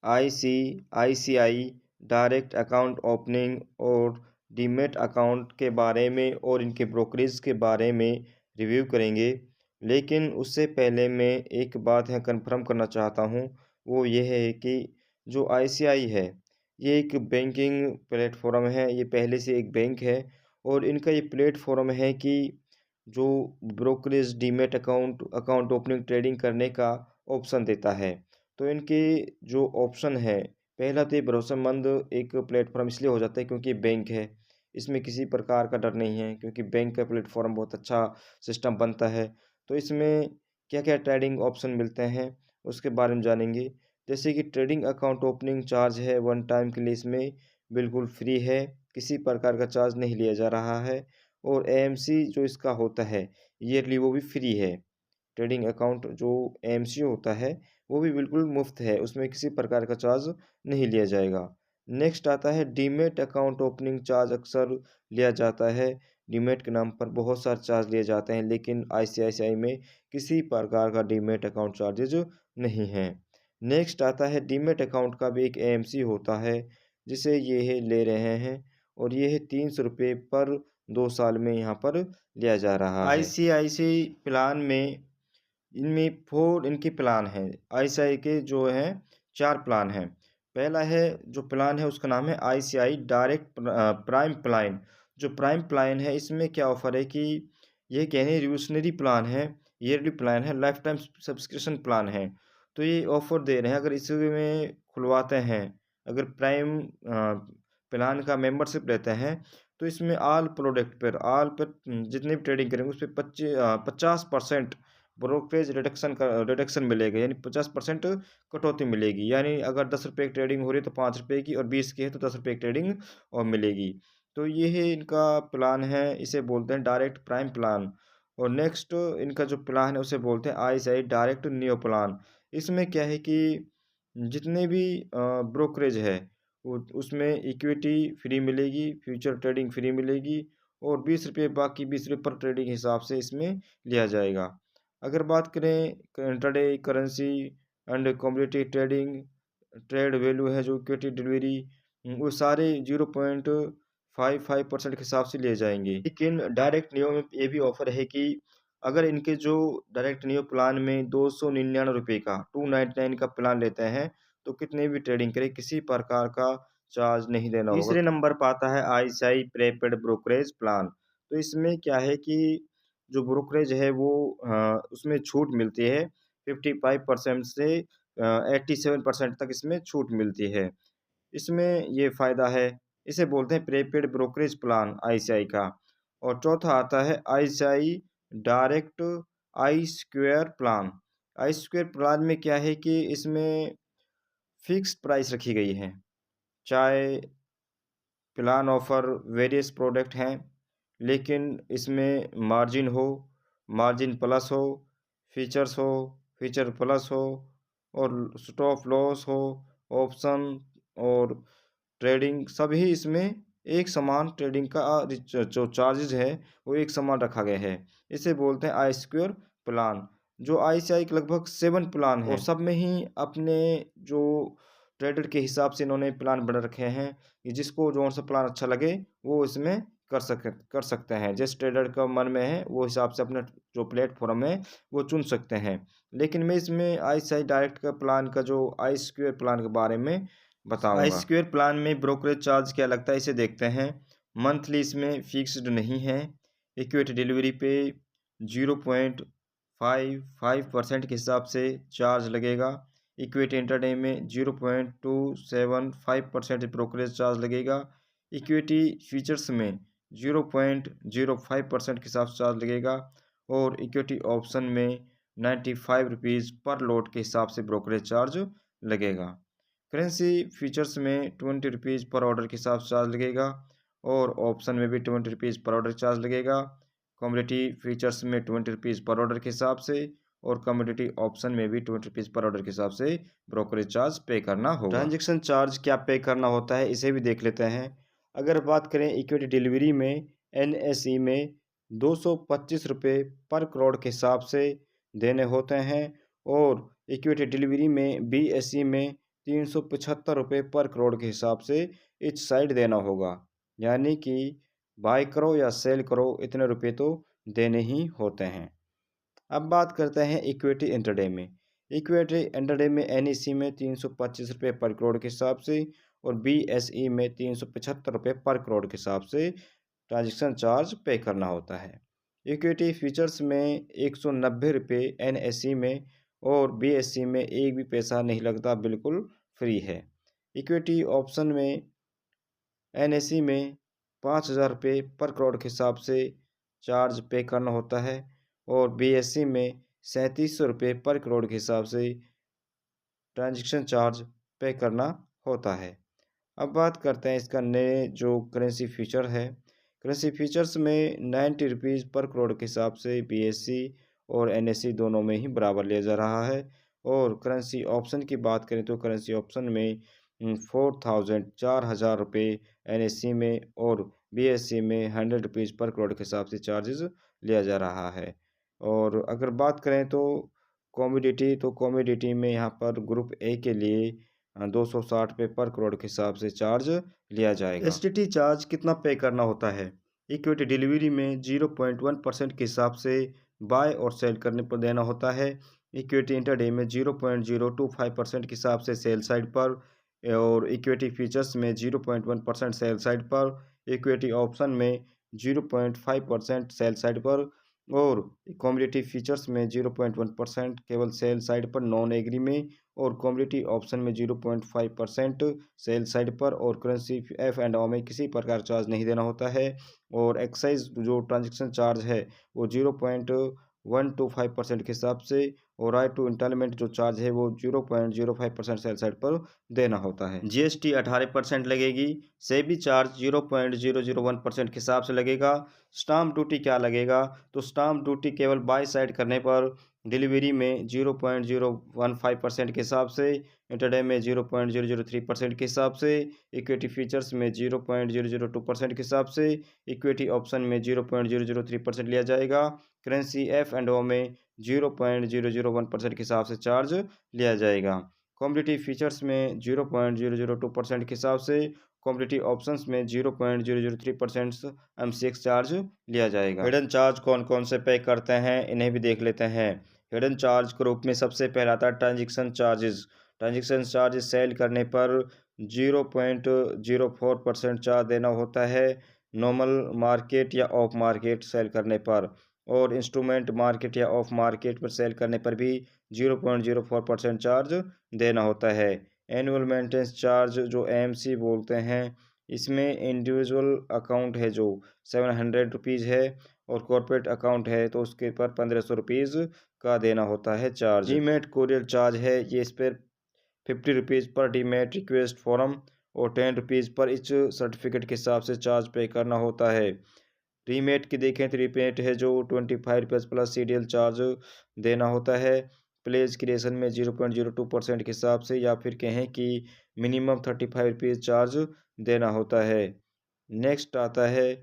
ICICI direct account opening और demat account के बारे में और इनके ब्रोकरेज के बारे में रिव्यू करेंगे। लेकिन उससे पहले मैं एक बात यहाँ कन्फर्म करना चाहता हूँ, वो ये है कि जो आईसीआई है, ये एक बैंकिंग प्लेटफॉर्म है। ये पहले से एक बैंक है और इनका ये प्लेटफॉर्म है कि जो brokerage demat account account opening trading करने का ऑप्शन देता है। तो इनके जो ऑप्शन है, पहला तो ये भरोसेमंद एक प्लेटफॉर्म इसलिए हो जाता है क्योंकि बैंक है। इसमें किसी प्रकार का डर नहीं है क्योंकि बैंक का प्लेटफॉर्म बहुत अच्छा सिस्टम बनता है। तो इसमें क्या-क्या ट्रेडिंग ऑप्शन मिलते हैं उसके बारे में जानेंगे। जैसे कि ट्रेडिंग अकाउंट ओपनिंग चार्ज है वन टाइम के लिए इसमें बिल्कुल फ्री है, किसी प्रकार का चार्ज नहीं लिया जा रहा है। और एएमसी जो इसका होता है ईयरली, वो भी फ्री है। ट्रेडिंग अकाउंट जो एएमसी होता है वो भी बिल्कुल मुफ्त है, उसमें किसी प्रकार का चार्ज नहीं लिया जाएगा। नेक्स्ट आता है डीमैट अकाउंट ओपनिंग चार्ज अक्सर लिया जाता है। डीमैट के नाम पर बहुत सारे चार्ज लिए जाते हैं, लेकिन आईसीआईसीआई में किसी प्रकार का डीमैट अकाउंट चार्जेज नहीं है। नेक्स्ट आता है डीमैट अकाउंट का भी एक एएमसी होता है, जिसे ये ले रहे हैं और ये है 300 रुपये पर 2 साल में यहाँ पर लिया जा रहा है। आईसीआईसीआई प्लान में इनमें 4 इनके प्लान हैं। आईसीआई के जो हैं 4 प्लान हैं। पहला है जो प्लान है उसका नाम है आईसीआई डायरेक्ट प्राइम प्लान। जो प्राइम प्लान है इसमें क्या ऑफ़र है कि ये कहने रिवोल्यूशनरी प्लान है, ईयरली प्लान है, लाइफ टाइम सब्सक्रिप्शन प्लान है। तो ये ऑफ़र दे रहे हैं, अगर इसमें खुलवाते हैं, अगर प्राइम प्लान का मेंबरशिप लेते हैं, तो इसमें ऑल पर जितनी भी ट्रेडिंग करेंगे उस पे 50% ब्रोकरेज रिडक्शन मिलेगा, यानी 50% कटौती मिलेगी। यानी अगर 10 रुपये की ट्रेडिंग हो रही है तो 5 रुपये की, और 20 की है तो 10 रुपये की ट्रेडिंग और मिलेगी। तो ये है इनका प्लान है, इसे बोलते हैं डायरेक्ट प्राइम प्लान। और नेक्स्ट इनका जो प्लान है उसे बोलते हैं आईसीआई डायरेक्ट नियो प्लान। इसमें क्या है कि जितने भी ब्रोकरेज है वो उसमें इक्विटी फ्री मिलेगी, फ्यूचर ट्रेडिंग फ्री मिलेगी, और 20 रुपये बाकी 20 रुपये पर ट्रेडिंग हिसाब से इसमें लिया जाएगा। अगर बात करें intraday currency and commodity trading, trade value है जो इक्विटी डिलीवरी, वो सारे 0.55% के हिसाब से लिए जाएंगे। लेकिन डायरेक्ट नियो में ये भी ऑफर है कि अगर इनके जो डायरेक्ट नियो प्लान में 299 का 299 का प्लान लेते हैं तो कितने भी ट्रेडिंग करें किसी प्रकार का चार्ज नहीं देना होगा। तीसरे नंबर पर आता है आईसीआई प्रीपेड ब्रोकरेज प्लान। तो इसमें क्या है कि जो ब्रोकरेज है वो उसमें छूट मिलती है 55% से 87% तक इसमें छूट मिलती है। इसमें ये फ़ायदा है। इसे बोलते हैं प्रीपेड ब्रोकरेज प्लान आईसीआई का। और चौथा आता है आईसीआई डायरेक्ट आई स्क्वायर प्लान। आई स्क्वायर प्लान में क्या है कि इसमें फ़िक्स्ड प्राइस रखी गई है। चाहे प्लान ऑफ़र वेरियस प्रोडक्ट हैं, लेकिन इसमें मार्जिन प्लस हो, फीचर प्लस हो, और स्टॉप लॉस हो, ऑप्शन और ट्रेडिंग सभी इसमें एक समान ट्रेडिंग का जो चार्जेज है वो एक समान रखा गया है। इसे बोलते हैं आई स्क्वायर प्लान। जो आईसीआई के लगभग 7 प्लान हैं और सब में ही अपने जो ट्रेडर के हिसाब से इन्होंने प्लान बना रखे हैं कि जिसको जो सा प्लान अच्छा लगे वो इसमें कर सकते हैं। जिस ट्रेडर का मन में है वो हिसाब से अपना जो प्लेटफॉर्म है वो चुन सकते हैं। लेकिन मैं इसमें आईसीआई डायरेक्ट का प्लान का जो आई स्क्वायर प्लान के बारे में बताऊंगा। आई स्क्वायर प्लान में ब्रोकरेज चार्ज क्या लगता है इसे देखते हैं। मंथली इसमें फिक्स्ड नहीं है। इक्विटी डिलीवरी पे 0.55% के हिसाब से चार्ज लगेगा। इक्विटी इंट्राडे में 0.275% ब्रोकरेज चार्ज लगेगा। इक्विटी फीचर्स में 0.05% के हिसाब से चार्ज लगेगा। और इक्विटी ऑप्शन में 95 रुपीज़ पर लॉट के हिसाब से ब्रोकरेज चार्ज लगेगा। करेंसी फीचर्स में 20 रुपीज़ पर ऑर्डर के हिसाब से चार्ज लगेगा, और ऑप्शन में भी 20 रुपीज़ पर ऑर्डर चार्ज लगेगा। कमोडिटी फीचर्स में 20 रुपीज़ पर ऑर्डर के हिसाब से, और कमोडिटी ऑप्शन में भी 20 रुपीज़ पर ऑर्डर के हिसाब से ब्रोकरेज चार्ज पे करना होगा। ट्रांजेक्शन चार्ज क्या पे करना होता है इसे भी देख लेते हैं। अगर बात करें इक्विटी डिलीवरी में, एनएसई में 225 रुपये पर करोड़ के हिसाब से देने होते हैं, और इक्विटी डिलीवरी में बीएसई में ₹375 पर करोड़ के हिसाब से इच साइड देना होगा। यानी कि बाय करो या सेल करो, इतने रुपए तो देने ही होते हैं। अब बात करते हैं इक्विटी इंटरडे में। इक्विटी इंटरडे में एनईसी में ₹325 पर करोड़ के हिसाब से और बीएसई में ₹375 पर करोड़ के हिसाब से ट्रांजैक्शन चार्ज पे करना होता है। इक्विटी फीचर्स में ₹190 एनएसई में और बीएसई में एक भी पैसा नहीं लगता, बिल्कुल फ्री है। इक्विटी ऑप्शन में एनएसई में ₹5000 पर करोड़ के हिसाब से चार्ज पे करना होता है और बीएसई में ₹3700 पर करोड़ के हिसाब से ट्रांजैक्शन चार्ज पे करना होता है। अब बात करते हैं इसका नए जो करेंसी फीचर है। करेंसी फीचर्स में ₹90 पर करोड़ के हिसाब से बीएसई और एनएसई दोनों में ही बराबर लिया जा रहा है। और करेंसी ऑप्शन की बात करें तो करेंसी ऑप्शन में 4,000 एनएसई में और बीएसई में ₹100 पर करोड़ के हिसाब से चार्जेस लिया जा रहा है। और अगर बात करें तो कॉमोडिटी में यहाँ पर ग्रुप ए के लिए ₹260 पर करोड़ के हिसाब से चार्ज लिया जाएगा। एसटीटी चार्ज कितना पे करना होता है? इक्विटी डिलीवरी में 0.1% के हिसाब से बाय और सेल करने पर देना होता है। इक्विटी इंटरडे में 0.025% के हिसाब से सेल साइड पर और इक्विटी फीचर्स में 0.1% सेल साइड पर, इक्विटी ऑप्शन में 0.5% सेल साइड पर और कमोडिटी फीचर्स में 0.1% केवल सेल साइड पर नॉन एग्री में और कमोडिटी ऑप्शन में 0.5% सेल साइड पर और करेंसी एफ एंड ओ में किसी प्रकार चार्ज नहीं देना होता है। और एक्साइज जो ट्रांजैक्शन चार्ज है वो 0.125% के हिसाब से और राइट टू इंटरमेंट जो चार्ज है वो 0.05% सेल साइड पर देना होता है। जीएसटी 18% लगेगी। सेबी चार्ज 0.001% के हिसाब से लगेगा। स्टाम्प ड्यूटी क्या लगेगा? तो स्टाम्प ड्यूटी केवल बाय साइड करने पर डिलीवरी में 0.015% के हिसाब से, इंटरडे में 0.003% के हिसाब से, इक्विटी फीचर्स में 0.002% के हिसाब से, इक्विटी ऑप्शन में 0.003% लिया जाएगा। करेंसी एफ एंड ओ में 0.001% के हिसाब से चार्ज लिया जाएगा। कमोडिटी फीचर्स में 0.002% के हिसाब से, कमोडिटी ऑप्शंस में 0.003% एमसीएक्स चार्ज लिया जाएगा। हिडन चार्ज कौन कौन से पे करते हैं, इन्हें भी देख लेते हैं। हिडन चार्ज ग्रुप में सबसे पहला आता है transaction charges. Transaction charges sell करने पर 0.04% चार्ज देना होता है नॉर्मल मार्केट या ऑफ मार्केट सेल करने पर, और इंस्ट्रूमेंट मार्केट या ऑफ मार्केट पर सेल करने पर भी 0.04% चार्ज देना होता है। एनुअल मेंटेनेंस चार्ज जो एएमसी बोलते हैं, इसमें इंडिविजुअल अकाउंट है जो ₹700 है और कॉर्पोरेट अकाउंट है तो उसके पर ₹1500 का देना होता है चार्ज। डीमेट कोरियर चार्ज है, ये इस पर ₹50 पर डीमेट रिक्वेस्ट फॉर्म और ₹10 पर इच सर्टिफिकेट के हिसाब से चार्ज पे करना होता है। रीमेट की देखें तो रीमेट है जो ₹25 प्लस सीडीएल चार्ज देना होता है। प्लेज क्रिएशन में 0.02% के हिसाब से या फिर कहें कि मिनिमम ₹35 चार्ज देना होता है। नेक्स्ट आता है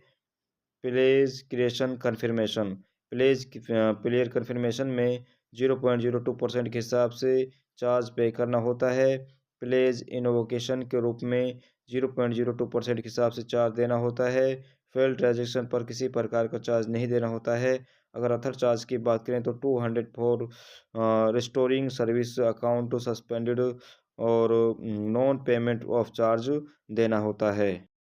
pledge creation confirmation. Pledge confirmation में 0.02% के हिसाब से चार्ज पे करना होता है। प्लेज इनवोकेशन के रूप में 0.02% के हिसाब से चार्ज देना होता है। फेल ट्रांजेक्शन पर किसी प्रकार का चार्ज नहीं देना होता है। अगर अथर चार्ज की बात करें तो 200 for restoring service account suspended और नॉन पेमेंट ऑफ चार्ज देना होता है।